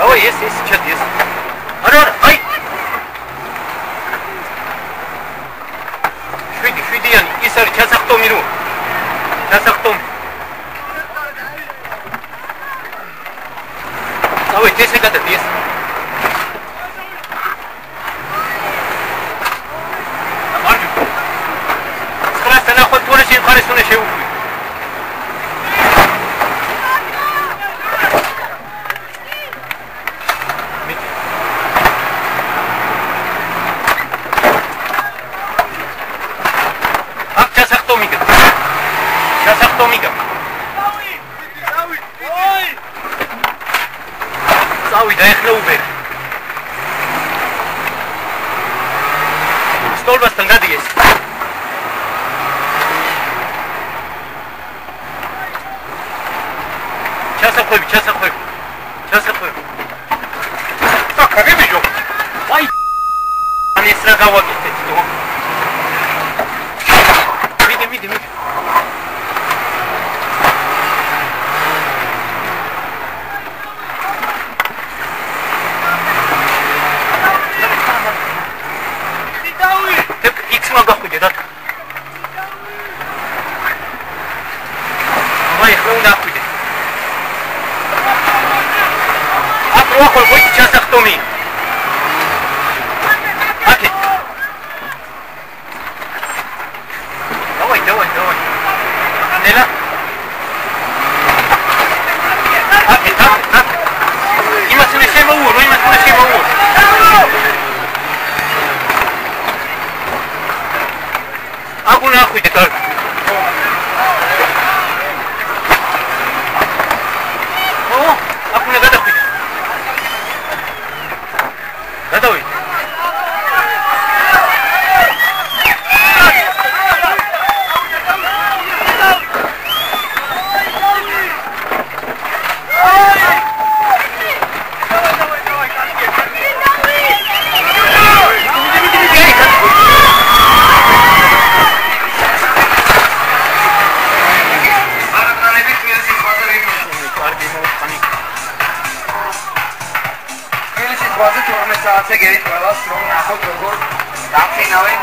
Давай, есть, сейчас есть. Арон, ай! Швидиян, Исар, час ахтом миру. Час ахтом. Давай, 10 гадов есть. Амарджу. Скраста на ход поле син харису на шеу. Sawi, da ეხლა უბერ. სტოლბასთან გადიეს. ჩასახვევი. საკა გებიჯო. აი. ან ეს რა გავაკეთეთ თო. მიდი. Охой, будь сейчас ахтоми. Аки. Давай. Нела. Аки, так. Имас не шема ур. Агу нахуй ты так. О, агу не гадахуй. Готовый? Quase tu começar a seguir com elas, from na foto, tá final, hein?